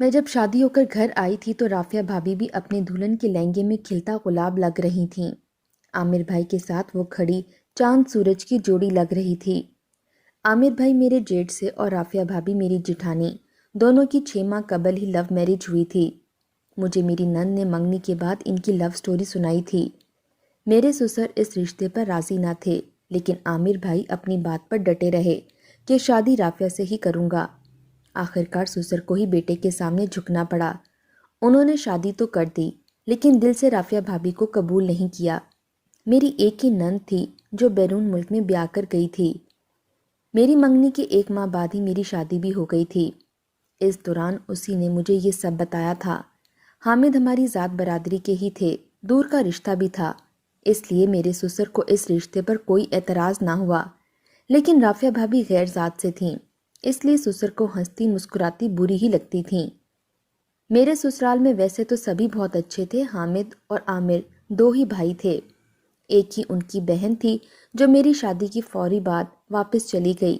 میں جب شادی ہو کر گھر آئی تھی تو رافیہ بھابھی بھی اپنے دلہن کے لہنگے میں کھلتا گلاب لگ رہی تھیں۔ عامر بھائی کے ساتھ وہ کھڑی چاند سورج کی جوڑی لگ رہی تھی۔ عامر بھائی میرے جیٹ سے اور رافیہ بھابھی میری جٹھانی، دونوں کی 6 ماہ قبل ہی لو میرج ہوئی تھی۔ مجھے میری نند نے منگنی کے بعد ان کی لو سٹوری سنائی تھی۔ میرے سسر اس رشتے پر راضی نہ تھے، لیکن عامر بھائی اپنی بات پر ڈٹے رہے کہ شادی رافیہ سے ہی کروں گا۔ آخرکار سسر کو ہی بیٹے کے سامنے جھکنا پڑا۔ انہوں نے شادی تو کر دی، لیکن دل سے رافیہ بھابھی کو قبول نہیں کیا۔ میری ایک ہی نند تھی جو بیرون ملک میں بیاہ کر گئی تھی۔ میری منگنی کے 1 ماہ بعد ہی میری شادی بھی ہو گئی تھی۔ اس دوران اسی نے مجھے یہ سب بتایا تھا۔ حامد ہماری ذات برادری کے ہی تھے، دور کا رشتہ بھی تھا، اس لیے میرے سسر کو اس رشتے پر کوئی اعتراض نہ ہوا۔ لیکن رافیہ بھابھی غیر ذات سے تھیں، اس لیے سسر کو ہنستی مسکراتی بری ہی لگتی تھیں۔ میرے سسرال میں ویسے تو سبھی بہت اچھے تھے۔ حامد اور عامر 2 ہی بھائی تھے۔ ایک ہی ان کی بہن تھی جو میری شادی کی فوری بعد واپس چلی گئی۔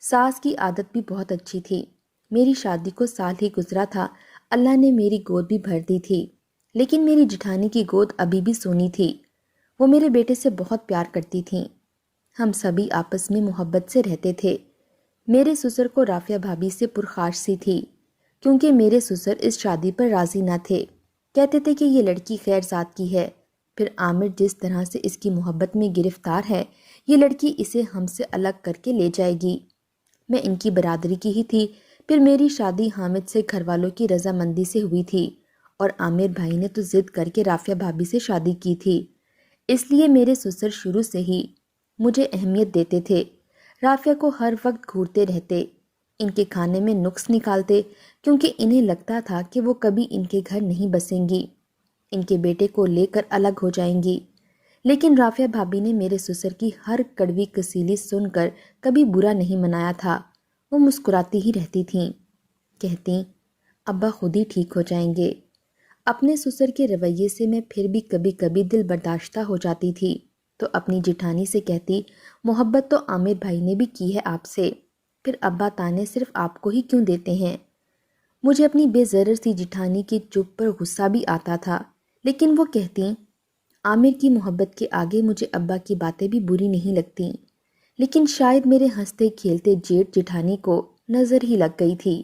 ساس کی عادت بھی بہت اچھی تھی۔ میری شادی کو سال ہی گزرا تھا، اللہ نے میری گود بھی بھر دی تھی، لیکن میری جٹھانی کی گود ابھی بھی سونی تھی۔ وہ میرے بیٹے سے بہت پیار کرتی تھیں۔ ہم سبھی آپس میں محبت سے رہتے تھے۔ میرے سسر کو رافیہ بھابھی سے پرخاش سی تھی، کیونکہ میرے سسر اس شادی پر راضی نہ تھے۔ کہتے تھے کہ یہ لڑکی خیر ذات کی ہے، پھر عامر جس طرح سے اس کی محبت میں گرفتار ہے، یہ لڑکی اسے ہم سے الگ کر کے لے جائے گی۔ میں ان کی برادری کی ہی تھی، پھر میری شادی حامد سے گھر والوں کی رضامندی سے ہوئی تھی، اور عامر بھائی نے تو ضد کر کے رافیہ بھابھی سے شادی کی تھی۔ اس لیے میرے سسر شروع سے ہی مجھے اہمیت دیتے تھے۔ رافیہ کو ہر وقت گھورتے رہتے، ان کے کھانے میں نقص نکالتے، کیونکہ انہیں لگتا تھا کہ وہ کبھی ان کے گھر نہیں بسیں گی، ان کے بیٹے کو لے کر الگ ہو جائیں گی۔ لیکن رافیہ بھابھی نے میرے سسر کی ہر کڑوی کسیلی سن کر کبھی برا نہیں منایا تھا۔ وہ مسکراتی ہی رہتی تھیں، کہتی ابا خود ہی ٹھیک ہو جائیں گے۔ اپنے سسر کے رویے سے میں پھر بھی کبھی کبھی دل برداشتہ ہو جاتی تھی، تو اپنی جٹھانی سے کہتی محبت تو عامر بھائی نے بھی کی ہے آپ سے، پھر ابا تانے صرف آپ کو ہی کیوں دیتے ہیں؟ مجھے اپنی بے ضرر سی جٹھانی کی چپ پر غصہ بھی آتا تھا، لیکن وہ کہتی عامر کی محبت کے آگے مجھے ابا کی باتیں بھی بری نہیں لگتی۔ لیکن شاید میرے ہنستے کھیلتے جیٹ جٹھانی کو نظر ہی لگ گئی تھی۔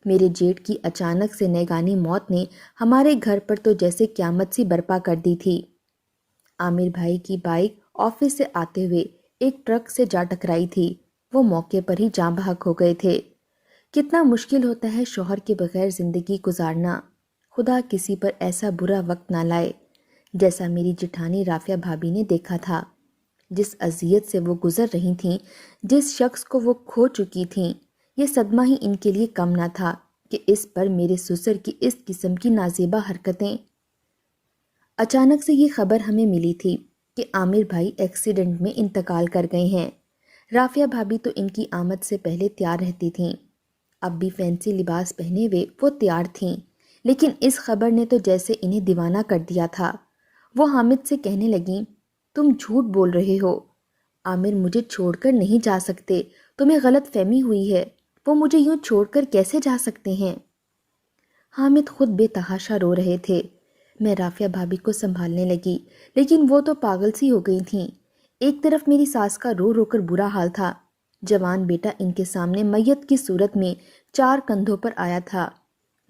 میرے جیٹ کی اچانک سے نیگانی موت نے ہمارے گھر پر تو جیسے قیامت سی برپا کر دی تھی۔ عامر بھائی کی بائک آفس سے آتے ہوئے ایک ٹرک سے جا ٹکرائی تھی۔ وہ موقع پر ہی جاں بحق ہو گئے تھے۔ کتنا مشکل ہوتا ہے شوہر کے بغیر زندگی گزارنا۔ خدا کسی پر ایسا برا وقت نہ لائے جیسا میری جٹھانی رافیہ بھابھی نے دیکھا تھا۔ جس اذیت سے وہ گزر رہی تھیں، جس شخص کو وہ کھو چکی تھیں، یہ صدمہ ہی ان کے لیے کم نہ تھا کہ اس پر میرے سسر کی اس قسم کی نازیبا حرکتیں۔ اچانک سے یہ خبر ہمیں ملی تھی کہ عامر بھائی ایکسیڈنٹ میں انتقال کر گئے ہیں۔ رافیہ بھابھی تو ان کی آمد سے پہلے تیار رہتی تھیں، اب بھی فینسی لباس پہنے ہوئے وہ تیار تھیں، لیکن اس خبر نے تو جیسے انہیں دیوانہ کر دیا تھا۔ وہ حامد سے کہنے لگیں تم جھوٹ بول رہے ہو، عامر مجھے چھوڑ کر نہیں جا سکتے، تمہیں غلط فہمی ہوئی ہے، وہ مجھے یوں چھوڑ کر کیسے جا سکتے ہیں؟ حامد خود بے تحاشا رو رہے تھے۔ میں رافیہ بھابھی کو سنبھالنے لگی، لیکن وہ تو پاگل سی ہو گئی تھیں۔ ایک طرف میری ساس کا رو رو کر برا حال تھا، جوان بیٹا ان کے سامنے میت کی صورت میں 4 کندھوں پر آیا تھا،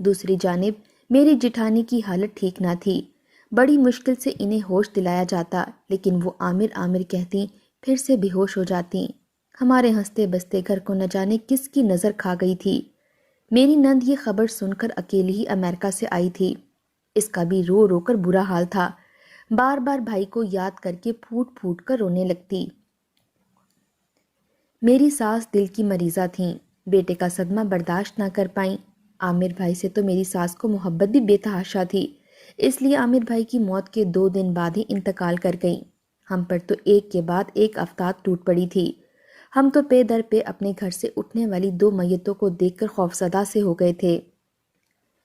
دوسری جانب میری جٹھانی کی حالت ٹھیک نہ تھی۔ بڑی مشکل سے انہیں ہوش دلایا جاتا، لیکن وہ عامر عامر کہتی پھر سے بے ہوش ہو جاتی۔ ہمارے ہنستے بستے گھر کو نہ جانے کس کی نظر کھا گئی تھی۔ میری نند یہ خبر سن کر اکیلی ہی امریکہ سے آئی تھی، اس کا بھی رو رو کر برا حال تھا، بار بار بھائی کو یاد کر کے پھوٹ پھوٹ کر رونے لگتی۔ میری ساس دل کی مریضہ تھیں، بیٹے کا صدمہ برداشت نہ کر پائیں۔ عامر بھائی سے تو میری ساس کو محبت بھی بے تحاشا تھی، اس لیے عامر بھائی کی موت کے 2 دن بعد ہی انتقال کر گئیں۔ ہم پر تو ایک کے بعد ایک آفات ٹوٹ پڑی تھی۔ ہم تو پے در پہ اپنے گھر سے اٹھنے والی 2 میتوں کو دیکھ کر خوفزدہ سے ہو گئے تھے۔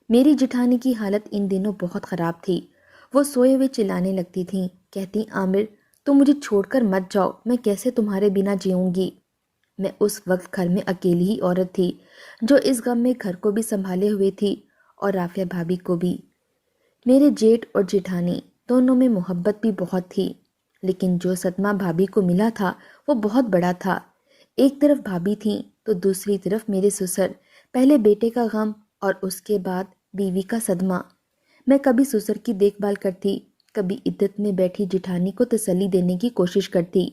میری جٹھانی کی حالت ان دنوں بہت خراب تھی۔ وہ سوئے ہوئے چلانے لگتی تھیں، کہتی عامر تم مجھے چھوڑ کر مت جاؤ، میں کیسے تمہارے بنا جیوں گی؟ میں اس وقت گھر میں اکیلی ہی عورت تھی جو اس غم میں گھر کو بھی سنبھالے ہوئے تھی اور رافعہ بھابی کو بھی۔ میرے جیٹ اور جیٹھانی دونوں میں محبت بھی بہت تھی، لیکن جو صدمہ بھابی کو ملا تھا وہ بہت بڑا تھا۔ ایک طرف بھابی تھیں تو دوسری طرف میرے سسر، پہلے بیٹے کا غم اور اس کے بعد بیوی کا صدمہ۔ میں کبھی سسر کی دیکھ بھال کرتی، کبھی عدت میں بیٹھی جیٹھانی کو تسلی دینے کی کوشش کرتی۔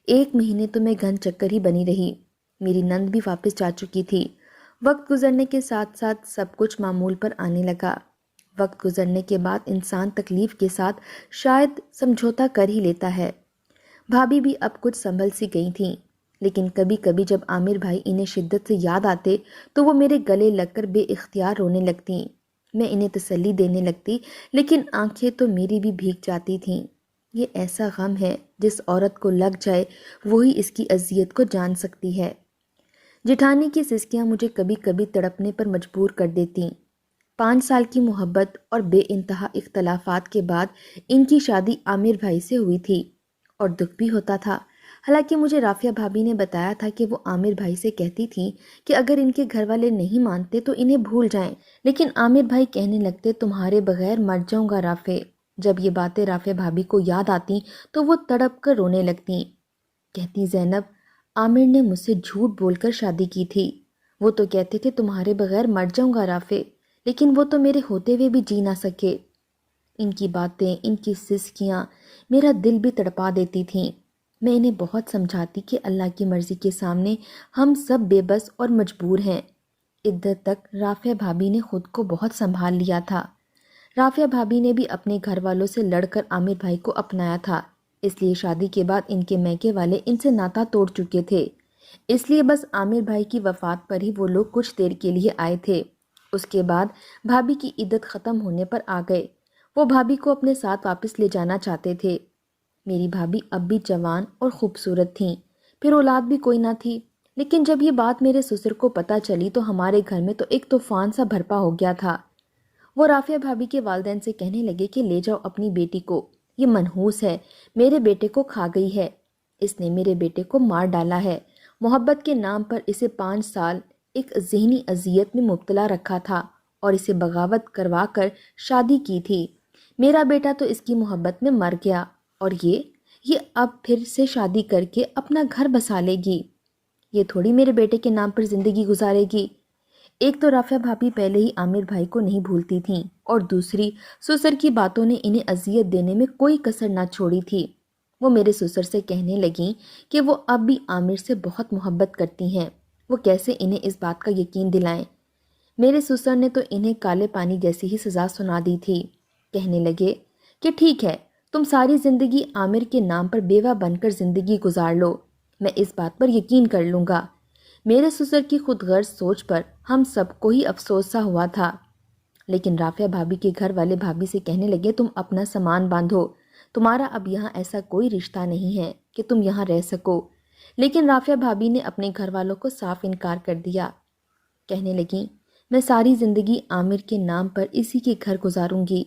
1 مہینے تو میں گھن چکر ہی بنی رہی۔ میری نند بھی واپس جا چکی تھی۔ وقت گزرنے کے ساتھ ساتھ سب کچھ معمول پر آنے لگا۔ وقت گزرنے کے بعد انسان تکلیف کے ساتھ شاید سمجھوتا کر ہی لیتا ہے۔ بھابی بھی اب کچھ سنبھل سی گئی تھیں، لیکن کبھی کبھی جب عامر بھائی انہیں شدت سے یاد آتے تو وہ میرے گلے لگ کر بے اختیار رونے لگتیں۔ میں انہیں تسلی دینے لگتی، لیکن آنکھیں تو میری بھی بھیگ جاتی تھیں۔ یہ ایسا غم ہے جس عورت کو لگ جائے وہی اس کی اذیت کو جان سکتی ہے۔ جیٹھانی کی سسکیاں مجھے کبھی کبھی تڑپنے پر مجبور کر دیتیں۔ 5 سال کی محبت اور بے انتہا اختلافات کے بعد ان کی شادی عامر بھائی سے ہوئی تھی، اور دکھ بھی ہوتا تھا۔ حالانکہ مجھے رافعہ بھابی نے بتایا تھا کہ وہ عامر بھائی سے کہتی تھیں کہ اگر ان کے گھر والے نہیں مانتے تو انہیں بھول جائیں، لیکن عامر بھائی کہنے لگتے تمہارے بغیر مر جاؤں گا رافع۔ جب یہ باتیں رافعہ بھابی کو یاد آتی تو وہ تڑپ کر رونے لگتی۔ کہتی زینب، عامر نے مجھ سے جھوٹ بول کر شادی کی تھی۔ وہ تو کہتے تھے تمہارے بغیر مر جاؤں گا رافع، لیکن وہ تو میرے ہوتے ہوئے بھی جی نہ سکے۔ ان کی باتیں، ان کی سسکیاں میرا دل بھی تڑپا دیتی تھیں۔ میں انہیں بہت سمجھاتی کہ اللہ کی مرضی کے سامنے ہم سب بے بس اور مجبور ہیں۔ عدت تک رافعہ بھابی نے خود کو بہت سنبھال لیا تھا۔ رافعہ بھابی نے بھی اپنے گھر والوں سے لڑ کر عامر بھائی کو اپنایا تھا، اس لیے شادی کے بعد ان کے میکے والے ان سے ناتا توڑ چکے تھے۔ اس لیے بس عامر بھائی کی وفات پر ہی وہ لوگ کچھ دیر کے لیے آئے تھے۔ اس کے بعد بھابی کی عدت ختم ہونے پر آ گئے۔ وہ بھابی کو اپنے ساتھ واپس لے جانا چاہتے تھے۔ میری بھابی اب بھی جوان اور خوبصورت تھیں، پھر اولاد بھی کوئی نہ تھی، لیکن جب یہ بات میرے سسر کو پتہ چلی تو ہمارے گھر میں تو ایک طوفان سا برپا ہو گیا تھا۔ وہ رافعہ بھابی کے والدین سے کہنے لگے کہ لے جاؤ اپنی بیٹی کو، یہ منحوس ہے، میرے بیٹے کو کھا گئی ہے، اس نے میرے بیٹے کو مار ڈالا ہے، محبت کے نام پر اسے 5 سال ایک ذہنی اذیت میں مبتلا رکھا تھا اور اسے بغاوت کروا کر شادی کی تھی۔ میرا بیٹا تو اس کی محبت میں مر گیا، اور یہ اب پھر سے شادی کر کے اپنا گھر بسا لے گی، یہ تھوڑی میرے بیٹے کے نام پر زندگی گزارے گی۔ ایک تو رافعہ بھابی پہلے ہی عامر بھائی کو نہیں بھولتی تھیں، اور دوسری سسر کی باتوں نے انہیں اذیت دینے میں کوئی کسر نہ چھوڑی تھی۔ وہ میرے سسر سے کہنے لگیں کہ وہ اب بھی عامر سے بہت محبت کرتی ہیں، وہ کیسے انہیں اس بات کا یقین دلائیں۔ میرے سسر نے تو انہیں کالے پانی جیسی ہی سزا سنا دی تھی۔ کہنے لگے کہ ٹھیک ہے، تم ساری زندگی عامر کے نام پر بیوہ بن کر زندگی گزار لو، میں اس بات پر یقین کر لوں گا۔ میرے سسر کی خود غرض سوچ پر ہم سب کو ہی افسوس سا ہوا تھا، لیکن رافعہ بھابی کے گھر والے بھابی سے کہنے لگے تم اپنا سامان باندھو، تمہارا اب یہاں ایسا کوئی رشتہ نہیں ہے کہ تم یہاں رہ سکو۔ لیکن رافعہ بھابی نے اپنے گھر والوں کو صاف انکار کر دیا۔ کہنے لگیں میں ساری زندگی عامر کے نام پر اسی کے گھر گزاروں گی،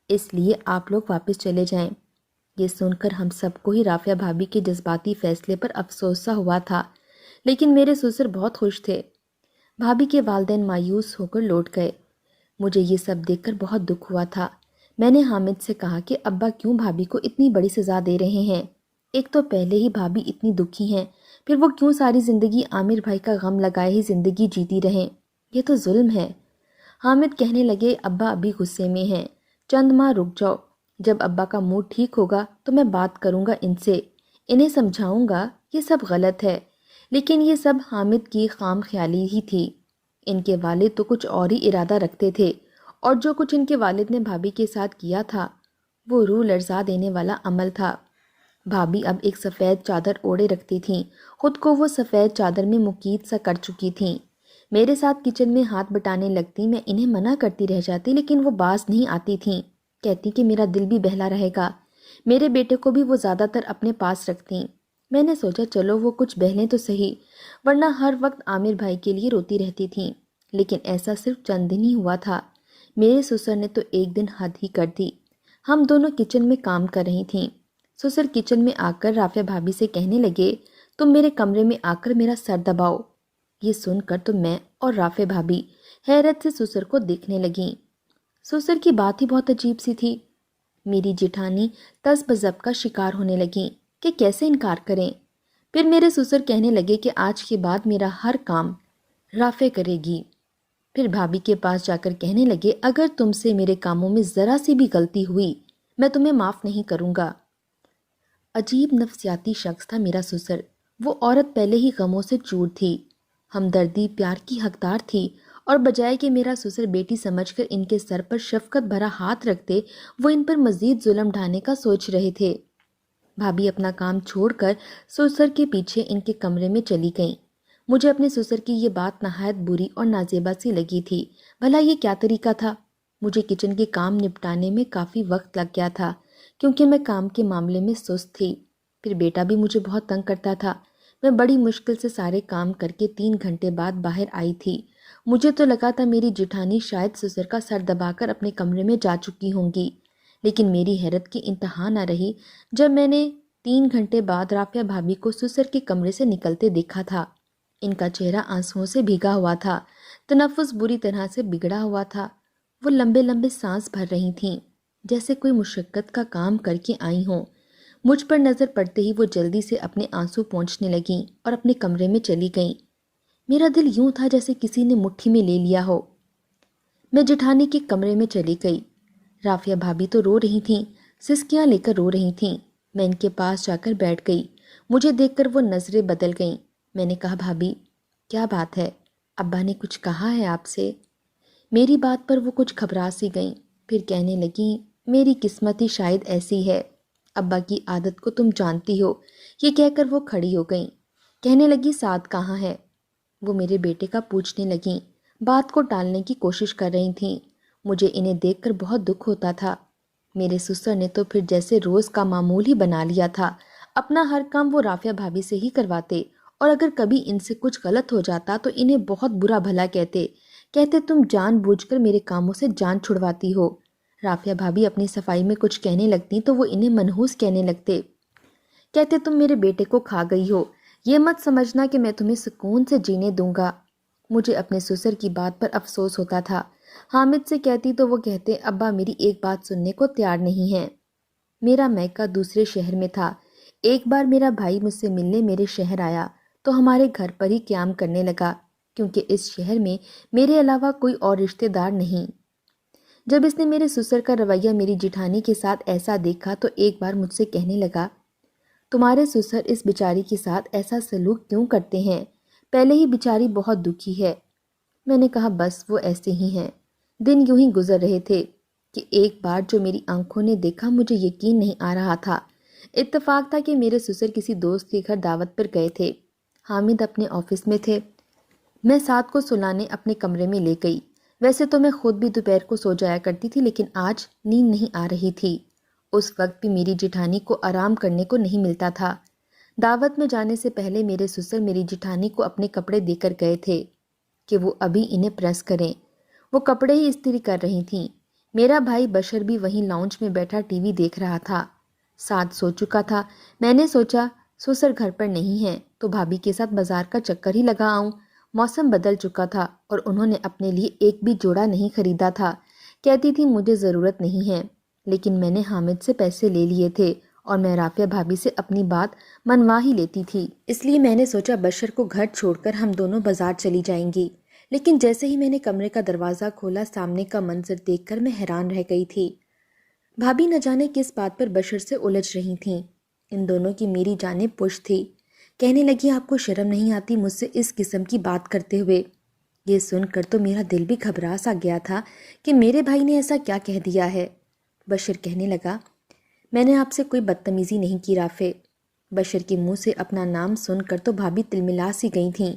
اس لیے آپ لوگ واپس چلے جائیں۔ یہ سن کر ہم سب کو ہی رافعہ بھابی کے جذباتی فیصلے پر افسوس سا ہوا تھا، لیکن میرے سسر بہت خوش تھے۔ بھابی کے والدین مایوس ہو کر لوٹ گئے۔ مجھے یہ سب دیکھ کر بہت دکھ ہوا تھا۔ میں نے حامد سے کہا کہ ابا کیوں بھابی کو اتنی بڑی سزا دے رہے ہیں؟ ایک تو پہلے ہی بھابی اتنی دکھی ہیں، پھر وہ کیوں ساری زندگی عامر بھائی کا غم لگائے ہی زندگی جیتی رہیں؟ یہ تو ظلم ہے۔ حامد کہنے لگے ابا ابھی غصے میں ہیں، چند ماہ رک جاؤ، جب ابا کا موڈ ٹھیک ہوگا تو میں بات کروں گا ان سے، انہیں سمجھاؤں گا یہ سب غلط ہے۔ لیکن یہ سب حامد کی خام خیالی ہی تھی۔ ان کے والد تو کچھ اور ہی ارادہ رکھتے تھے، اور جو کچھ ان کے والد نے بھابی کے ساتھ کیا تھا وہ روح لرزا دینے والا عمل تھا۔ بھابی اب ایک سفید چادر اوڑے رکھتی تھیں، خود کو وہ سفید چادر میں مقید سا کر چکی تھیں۔ میرے ساتھ کچن میں ہاتھ بٹانے لگتی، میں انہیں منع کرتی رہ جاتی، لیکن وہ باز نہیں آتی تھیں۔ کہتی کہ میرا دل بھی بہلا رہے گا۔ میرے بیٹے کو بھی وہ زیادہ تر اپنے پاس رکھتیں۔ میں نے سوچا چلو وہ کچھ بہلیں تو صحیح، ورنہ ہر وقت عامر بھائی کے لیے روتی رہتی تھیں۔ لیکن ایسا صرف چند دن ہی ہوا تھا۔ میرے سسر نے تو ایک دن حد ہی کر دی۔ ہم دونوں کچن میں کام کر رہی تھیں۔ سسر کچن میں آ کر رافعہ بھابی سے کہنے لگے تم میرے کمرے میں آ کر میرا سر دباؤ۔ یہ سن کر تو میں اور رافعہ بھابی حیرت سے سسر کو دیکھنے لگیں۔ سسر کی بات ہی بہت عجیب سی تھی۔ میری جیٹھانی تس بزب کا شکار ہونے لگیں کہ کیسے انکار کریں۔ پھر میرے سسر کہنے لگے کہ آج کے بعد میرا ہر کام رافع کرے گی۔ پھر بھابھی کے پاس جا کر کہنے لگے اگر تم سے میرے کاموں میں ذرا سی بھی غلطی ہوئی میں تمہیں معاف نہیں کروں گا۔ عجیب نفسیاتی شخص تھا میرا سسر۔ وہ عورت پہلے ہی غموں سے چور تھی، ہمدردی پیار کی حقدار تھی، اور بجائے کہ میرا سسر بیٹی سمجھ کر ان کے سر پر شفقت بھرا ہاتھ رکھتے، وہ ان پر مزید ظلم ڈھانے کا سوچ رہے تھے۔ بھابھی اپنا کام چھوڑ کر سسر کے پیچھے ان کے کمرے میں چلی گئیں۔ مجھے اپنے سسر کی یہ بات نہایت بری اور نازیبا سی لگی تھی۔ بھلا یہ کیا طریقہ تھا؟ مجھے کچن کے کام نپٹانے میں کافی وقت لگ گیا تھا کیونکہ میں کام کے معاملے میں سست تھی۔ پھر بیٹا بھی مجھے بہت تنگ کرتا تھا۔ میں بڑی مشکل سے سارے کام کر کے 3 گھنٹے بعد باہر آئی تھی۔ مجھے تو لگا تھا میری جیٹھانی شاید سسر کا سر دبا کر اپنے کمرے میں جا چکی ہوں گی، لیکن میری حیرت کی انتہا نہ رہی جب میں نے 3 گھنٹے بعد رافعہ بھابھی کو سسر کے کمرے سے نکلتے دیکھا تھا۔ ان کا چہرہ آنسوؤں سے بھیگا ہوا تھا، تنفس بری طرح سے بگڑا ہوا تھا۔ وہ لمبے لمبے سانس بھر رہی تھیں جیسے کوئی مشقت کا کام کر کے آئی ہوں۔ مجھ پر نظر پڑتے ہی وہ جلدی سے اپنے آنسو پونچھنے لگیں اور اپنے کمرے میں چلی گئیں۔ میرا دل یوں تھا جیسے کسی نے مٹھی میں لے لیا ہو۔ میں جیٹھانی کے کمرے میں چلی گئی۔ رافعہ بھابھی تو رو رہی تھیں، سسکیاں لے کر رو رہی تھیں۔ میں ان کے پاس جا کر بیٹھ گئی۔ مجھے دیکھ کر وہ نظریں بدل گئیں۔ میں نے کہا بھابھی کیا بات ہے؟ ابا نے کچھ کہا ہے آپ سے؟ میری بات پر وہ کچھ گھبرا سی گئیں، پھر کہنے لگیں میری قسمت ہی شاید ایسی ہے، ابا کی عادت کو تم جانتی ہو۔ یہ کہہ کر وہ کھڑی ہو گئیں۔ کہنے لگی سعد کہاں ہے؟ وہ میرے بیٹے کا پوچھنے لگیں، بات کو ٹالنے کی کوشش کر رہی تھیں۔ مجھے انہیں دیکھ کر بہت دکھ ہوتا تھا۔ میرے سسر نے تو پھر جیسے روز کا معمول ہی بنا لیا تھا۔ اپنا ہر کام وہ رافعہ بھابھی سے ہی کرواتے، اور اگر کبھی ان سے کچھ غلط ہو جاتا تو انہیں بہت برا بھلا کہتے تم جان بوجھ کر میرے کاموں سے جان چھڑواتی ہو۔ رافعہ بھابھی اپنی صفائی میں کچھ کہنے لگتی تو وہ انہیں منحوس کہنے لگتے، کہتے تم میرے بیٹے کو کھا گئی ہو، یہ مت سمجھنا کہ میں تمہیں سکون سے جینے دوں گا۔ مجھے اپنے سسر کی بات پر افسوس ہوتا تھا۔ حامد سے کہتی تو وہ کہتے ابا میری ایک بات سننے کو تیار نہیں ہیں۔ میرا میکہ دوسرے شہر میں تھا۔ ایک بار میرا بھائی مجھ سے ملنے میرے شہر آیا تو ہمارے گھر پر ہی قیام کرنے لگا، کیونکہ اس شہر میں میرے علاوہ کوئی اور رشتہ دار نہیں۔ جب اس نے میرے سسر کا رویہ میری جیٹھانی کے ساتھ ایسا دیکھا تو ایک بار مجھ سے کہنے لگا تمہارے سسر اس بیچاری کے ساتھ ایسا سلوک کیوں کرتے ہیں؟ پہلے ہی بیچاری بہت دکھی ہے۔ میں نے کہا بس وہ ایسے ہی ہیں۔ دن یوں ہی گزر رہے تھے کہ ایک بار جو میری آنکھوں نے دیکھا مجھے یقین نہیں آ رہا تھا۔ اتفاق تھا کہ میرے سسر کسی دوست کے گھر دعوت پر گئے تھے۔ حامد اپنے آفس میں تھے۔ میں سعد کو سلانے اپنے کمرے میں لے گئی۔ ویسے تو میں خود بھی دوپہر کو سو جایا کرتی تھی، لیکن آج نیند نہیں آ رہی تھی۔ اس وقت بھی میری جیٹھانی کو آرام کرنے کو نہیں ملتا تھا۔ دعوت میں جانے سے پہلے میرے سسر میری جیٹھانی کو اپنے کپڑے دے کر گئے تھے کہ وہ ابھی انہیں پریس کریں۔ وہ کپڑے ہی استری کر رہی تھیں۔ میرا بھائی بشر بھی وہیں لاؤنج میں بیٹھا ٹی وی دیکھ رہا تھا۔ سعد سو چکا تھا۔ میں نے سوچا سسر گھر پر نہیں ہیں تو بھابھی کے ساتھ بازار کا چکر ہی لگا آؤں۔ موسم بدل چکا تھا اور انہوں نے اپنے لیے ایک بھی جوڑا نہیں خریدا تھا۔ کہتی تھی مجھے ضرورت نہیں ہے، لیکن میں نے حامد سے پیسے لے لیے تھے اور میں رافعہ بھابھی سے اپنی بات منوا ہی لیتی تھی، اس لیے میں نے سوچا بشر کو گھر چھوڑ کر ہم دونوں بازار چلی جائیں گی۔ لیکن جیسے ہی میں نے کمرے کا دروازہ کھولا سامنے کا منظر دیکھ کر میں حیران رہ گئی تھی۔ بھابھی نہ جانے کس بات پر بشر سے الجھ رہی تھیں۔ ان دونوں کی میری جانب پشت تھی۔ کہنے لگی آپ کو شرم نہیں آتی مجھ سے اس قسم کی بات کرتے ہوئے؟ یہ سن کر تو میرا دل بھی گھبرا سا گیا تھا کہ میرے بھائی نے ایسا کیا کہہ دیا ہے۔ بشر کہنے لگا میں نے آپ سے کوئی بدتمیزی نہیں کی رافع۔ بشر کے منہ سے اپنا نام سن کر تو بھابھی تلملا سی گئی تھیں،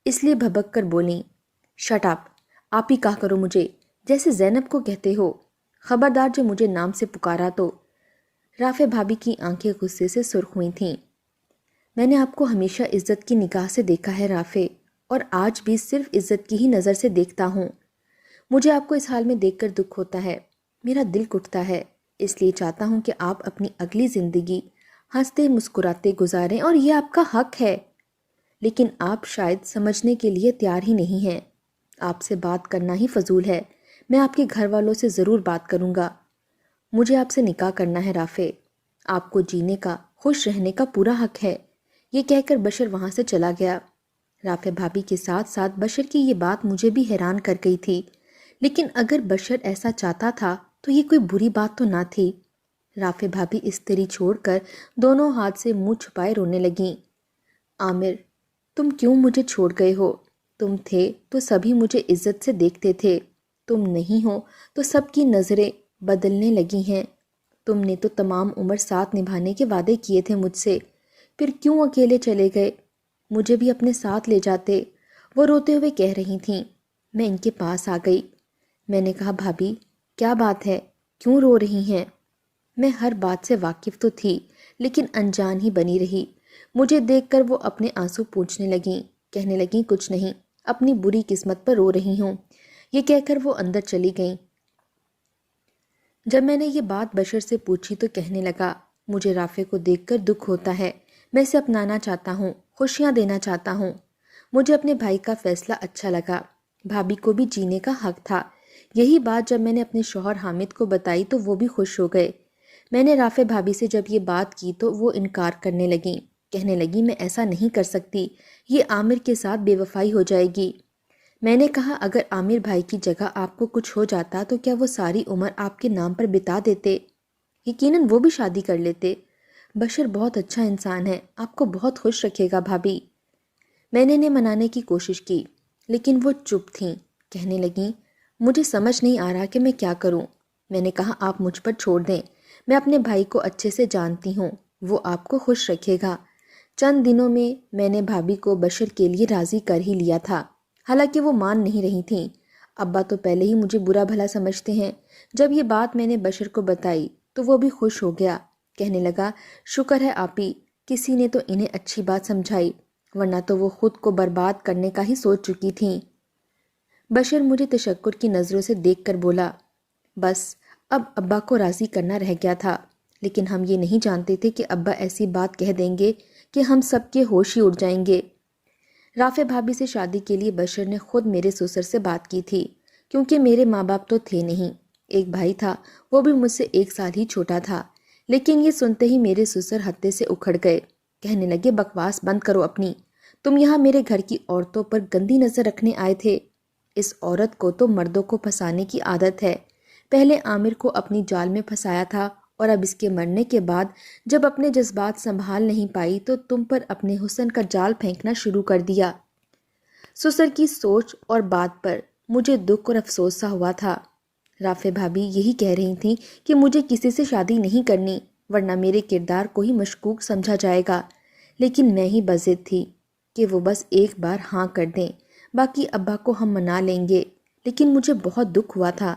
اس لیے بھبک کر بولیں شٹ اپ، آپ ہی کہا کرو مجھے جیسے زینب کو کہتے ہو، خبردار جو مجھے نام سے پکارا تو۔ رافع بھابھی کی آنکھیں غصے سے سرخ ہوئی تھیں۔ میں نے آپ کو ہمیشہ عزت کی نگاہ سے دیکھا ہے رافع، اور آج بھی صرف عزت کی ہی نظر سے دیکھتا ہوں۔ مجھے آپ کو اس حال میں دیکھ کر دکھ ہوتا ہے، میرا دل کٹتا ہے، اس لیے چاہتا ہوں کہ آپ اپنی اگلی زندگی ہنستے مسکراتے گزاریں، اور یہ آپ کا حق ہے، لیکن آپ شاید سمجھنے کے لیے تیار ہی نہیں ہیں۔ آپ سے بات کرنا ہی فضول ہے، میں آپ کے گھر والوں سے ضرور بات کروں گا۔ مجھے آپ سے نکاح کرنا ہے رافع، آپ کو جینے کا، خوش رہنے کا پورا حق ہے۔ یہ کہہ کر بشر وہاں سے چلا گیا۔ رافع بھابھی کے ساتھ ساتھ بشر کی یہ بات مجھے بھی حیران کر گئی تھی، لیکن اگر بشر ایسا چاہتا تھا تو یہ کوئی بری بات تو نہ تھی۔ رافع بھابھی استری چھوڑ کر دونوں ہاتھ سے منہ چھپائے رونے لگیں۔ عامر، تم کیوں مجھے چھوڑ گئے ہو؟ تم تھے تو سبھی مجھے عزت سے دیکھتے تھے، تم نہیں ہو تو سب کی نظریں بدلنے لگی ہیں۔ تم نے تو تمام عمر ساتھ نبھانے کے وعدے کیے تھے مجھ سے، پھر کیوں اکیلے چلے گئے؟ مجھے بھی اپنے ساتھ لے جاتے، وہ روتے ہوئے کہہ رہی تھیں۔ میں ان کے پاس آ گئی۔ میں نے کہا، بھابھی کیا بات ہے، کیوں رو رہی ہیں؟ میں ہر بات سے واقف تو تھی لیکن انجان ہی بنی رہی۔ مجھے دیکھ کر وہ اپنے آنسو پوچھنے لگیں، کہنے لگیں کچھ نہیں، اپنی بری قسمت پر رو رہی ہوں۔ یہ کہہ کر وہ اندر چلی گئیں۔ جب میں نے یہ بات بشر سے پوچھی تو کہنے لگا، مجھے رافع کو دیکھ کر دکھ ہوتا ہے، میں اسے اپنانا چاہتا ہوں، خوشیاں دینا چاہتا ہوں۔ مجھے اپنے بھائی کا فیصلہ اچھا لگا، بھابھی کو بھی جینے کا حق تھا۔ یہی بات جب میں نے اپنے شوہر حامد کو بتائی تو وہ بھی خوش ہو گئے۔ میں نے رافع بھابھی سے جب یہ بات کی تو وہ انکار کرنے لگیں، کہنے لگیں میں ایسا نہیں کر سکتی، یہ عامر کے ساتھ بے وفائی ہو جائے گی۔ میں نے کہا، اگر عامر بھائی کی جگہ آپ کو کچھ ہو جاتا تو کیا وہ ساری عمر آپ کے نام پر بتا دیتے؟ یقیناً وہ بھی شادی کر لیتے۔ بشر بہت اچھا انسان ہے، آپ کو بہت خوش رکھے گا بھابھی۔ میں نے انہیں منانے کی کوشش کی لیکن وہ چپ تھیں، کہنے لگیں مجھے سمجھ نہیں آ رہا کہ میں کیا کروں۔ میں نے کہا، آپ مجھ پر چھوڑ دیں، میں اپنے بھائی کو اچھے سے جانتی ہوں، وہ آپ کو خوش رکھے گا۔ چند دنوں میں نے بھابھی کو بشر کے لیے راضی کر ہی لیا تھا، حالانکہ وہ مان نہیں رہی تھیں۔ ابا تو پہلے ہی مجھے برا بھلا سمجھتے ہیں۔ جب یہ بات میں نے بشر کو بتائی تو وہ بھی خوش ہو گیا، کہنے لگا شکر ہے آپی، کسی نے تو انہیں اچھی بات سمجھائی، ورنہ تو وہ خود کو برباد کرنے کا ہی سوچ چکی تھیں۔ بشر مجھے تشکر کی نظروں سے دیکھ کر بولا، بس اب ابا کو راضی کرنا رہ گیا تھا، لیکن ہم یہ نہیں جانتے تھے کہ ابا ایسی بات کہہ دیں گے کہ ہم سب کے ہوش ہی اڑ جائیں گے۔ رافع بھابھی سے شادی کے لیے بشر نے خود میرے سسر سے بات کی تھی، کیونکہ میرے ماں باپ تو تھے نہیں، ایک بھائی تھا، وہ بھی مجھ سے 1 سال ہی چھوٹا تھا۔ لیکن یہ سنتے ہی میرے سسر ہتے سے اکھڑ گئے، کہنے لگے بکواس بند کرو اپنی، تم یہاں میرے گھر کی عورتوں پر گندی نظر رکھنے آئے تھے۔ اس عورت کو تو مردوں کو پھنسانے کی عادت ہے، پہلے عامر کو اپنی جال میں پھنسایا تھا اور اب اس کے مرنے کے بعد جب اپنے جذبات سنبھال نہیں پائی تو تم پر اپنے حسن کا جال پھینکنا شروع کر دیا۔ سسر کی سوچ اور بات پر مجھے دکھ اور افسوس سا ہوا تھا۔ رافع بھابھی یہی کہہ رہی تھیں کہ مجھے کسی سے شادی نہیں کرنی، ورنہ میرے کردار کو ہی مشکوک سمجھا جائے گا، لیکن میں ہی بضد تھی کہ وہ بس ایک بار ہاں کر دیں، باقی ابا کو ہم منا لیں گے۔ لیکن مجھے بہت دکھ ہوا تھا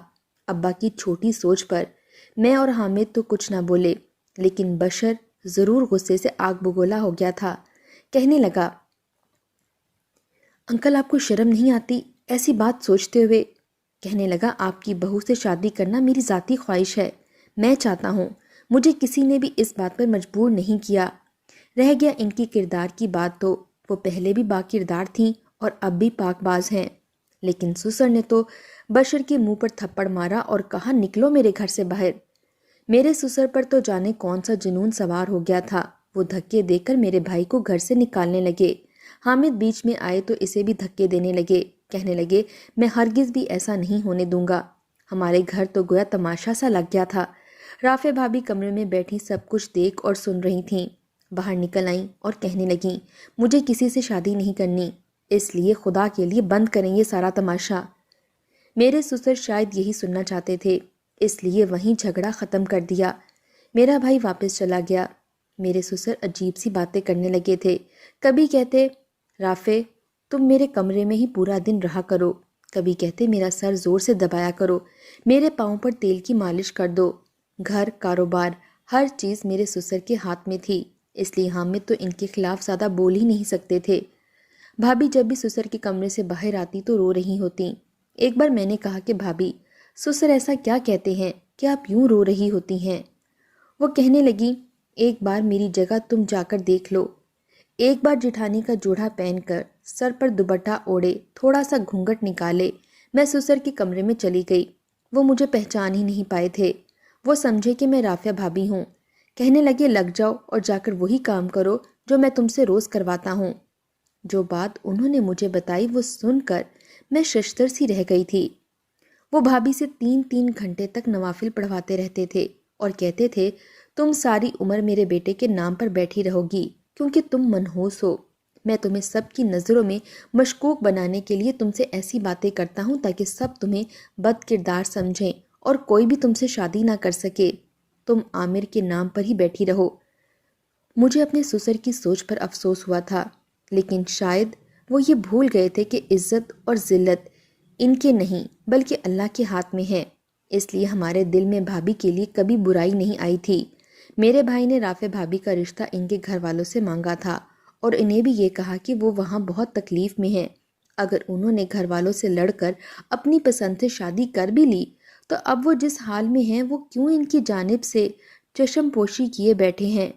ابا کی چھوٹی سوچ پر۔ میں اور حامد تو کچھ نہ بولے، لیکن بشر ضرور غصے سے آگ بگولا ہو گیا تھا، کہنے لگا، انکل آپ کو شرم نہیں آتی ایسی بات سوچتے ہوئے؟ کہنے لگا، آپ کی بہو سے شادی کرنا میری ذاتی خواہش ہے، میں چاہتا ہوں، مجھے کسی نے بھی اس بات پر مجبور نہیں کیا۔ رہ گیا ان کی کردار کی بات تو وہ پہلے بھی با کردار تھیں اور اب بھی پاک باز ہیں۔ لیکن سسر نے تو بشر کے منہ پر تھپڑ مارا اور کہا نکلو میرے گھر سے باہر۔ میرے سسر پر تو جانے کون سا جنون سوار ہو گیا تھا، وہ دھکے دے کر میرے بھائی کو گھر سے نکالنے لگے۔ حامد بیچ میں آئے تو اسے بھی دھکے دینے لگے، کہنے لگے میں ہرگز بھی ایسا نہیں ہونے دوں گا۔ ہمارے گھر تو گویا تماشا سا لگ گیا تھا۔ رافع بھابھی کمرے میں بیٹھی سب کچھ دیکھ اور سن رہی تھیں، باہر نکل آئیں اور کہنے لگیں مجھے کسی سے شادی نہیں کرنی، اس لیے خدا کے لیے بند کریں یہ سارا تماشا۔ میرے سسر شاید یہی سننا چاہتے تھے، اس لیے وہیں جھگڑا ختم کر دیا۔ میرا بھائی واپس چلا گیا۔ میرے سسر عجیب سی باتیں کرنے لگے تھے، کبھی کہتے رافع تم میرے کمرے میں ہی پورا دن رہا کرو، کبھی کہتے میرا سر زور سے دبایا کرو، میرے پاؤں پر تیل کی مالش کر دو۔ گھر، کاروبار، ہر چیز میرے سسر کے ہاتھ میں تھی، اس لیے حامد تو ان کے خلاف زیادہ بول ہی نہیں سکتے تھے۔ بھابھی جب بھی سسر کے کمرے سے باہر آتی تو رو رہی ہوتی۔ ایک بار میں نے کہا کہ بھابھی سسر ایسا کیا کہتے ہیں کہ آپ یوں رو رہی ہوتی ہیں؟ وہ کہنے لگی ایک بار میری جگہ تم جا کر دیکھ لو، ایک بار جٹھانی کا جوڑا پہن کر سر پر دوپٹہ اوڑھے تھوڑا سا گھونگھٹ نکالے میں سسر کے کمرے میں چلی گئی۔ وہ مجھے پہچان ہی نہیں پائے تھے۔ وہ سمجھے کہ میں رافعہ بھابی ہوں۔ کہنے لگے لگ جاؤ اور جا کر وہی کام کرو جو میں تم سے روز کرواتا ہوں۔ جو بات انہوں نے مجھے بتائی وہ سن کر میں ششدر سی رہ گئی تھی۔ وہ بھابی سے 3 گھنٹے تک نوافل پڑھواتے رہتے تھے اور کہتے تھے تم ساری عمر میرے بیٹے کے نام پر بیٹھی رہو گی کیونکہ تم منحوس ہو۔ میں تمہیں سب کی نظروں میں مشکوک بنانے کے لیے تم سے ایسی باتیں کرتا ہوں تاکہ سب تمہیں بد کردار سمجھیں اور کوئی بھی تم سے شادی نہ کر سکے۔ تم عامر کے نام پر ہی بیٹھی رہو۔ مجھے اپنے سسر کی سوچ پر افسوس ہوا تھا، لیکن شاید وہ یہ بھول گئے تھے کہ عزت اور ذلت ان کے نہیں بلکہ اللہ کے ہاتھ میں ہے۔ اس لیے ہمارے دل میں بھابی کے لیے کبھی برائی نہیں آئی تھی۔ میرے بھائی نے رافع بھابی کا رشتہ ان کے گھر والوں سے مانگا تھا اور انہیں بھی یہ کہا کہ وہ وہاں بہت تکلیف میں ہیں۔ اگر انہوں نے گھر والوں سے لڑ کر اپنی پسند سے شادی کر بھی لی تو اب وہ جس حال میں ہیں وہ کیوں ان کی جانب سے چشم پوشی کیے بیٹھے ہیں؟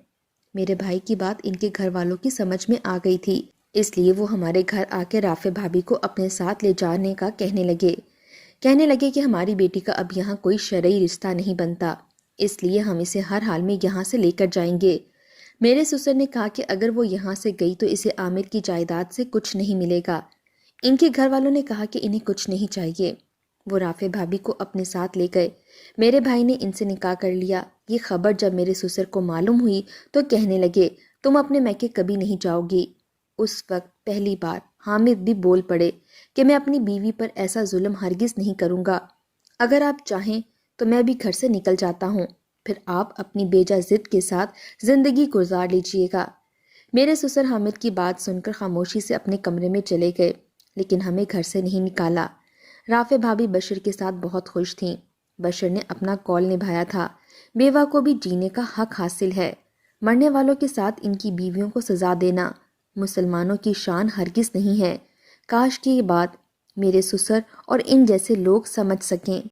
میرے بھائی کی بات ان کے گھر والوں کی سمجھ میں آ گئی تھی، اس لیے وہ ہمارے گھر آ کے رافع بھابی کو اپنے ساتھ لے جانے کا کہنے لگے کہ ہماری بیٹی کا اب یہاں کوئی شرعی رشتہ نہیں بنتا، اس لیے ہم اسے ہر حال میں یہاں سے لے کر جائیں گے۔ میرے سسر نے کہا کہ اگر وہ یہاں سے گئی تو اسے عامر کی جائیداد سے کچھ نہیں ملے گا۔ ان کے گھر والوں نے کہا کہ انہیں کچھ نہیں چاہیے۔ وہ رافع بھابی کو اپنے ساتھ لے گئے۔ میرے بھائی نے ان سے نکاح کر لیا۔ یہ خبر جب میرے سسر کو معلوم ہوئی تو کہنے لگے تم اپنے میکے کبھی نہیں جاؤ گی۔ اس وقت پہلی بار حامد بھی بول پڑے کہ میں اپنی بیوی پر ایسا ظلم ہرگز نہیں کروں گا۔ اگر آپ چاہیں تو میں بھی گھر سے نکل جاتا ہوں، پھر آپ اپنی بیجا ضد کے ساتھ زندگی گزار لیجئے گا۔ میرے سسر حامد کی بات سن کر خاموشی سے اپنے کمرے میں چلے گئے، لیکن ہمیں گھر سے نہیں نکالا۔ رافع بھابی بشر کے ساتھ بہت خوش تھیں۔ بشر نے اپنا قول نبھایا تھا، بیوہ کو بھی جینے کا حق حاصل ہے۔ مرنے والوں کے ساتھ ان کی بیویوں کو سزا دینا مسلمانوں کی شان ہرگز نہیں ہے۔ کاش کہ یہ بات میرے سسر اور ان جیسے لوگ سمجھ سکیں۔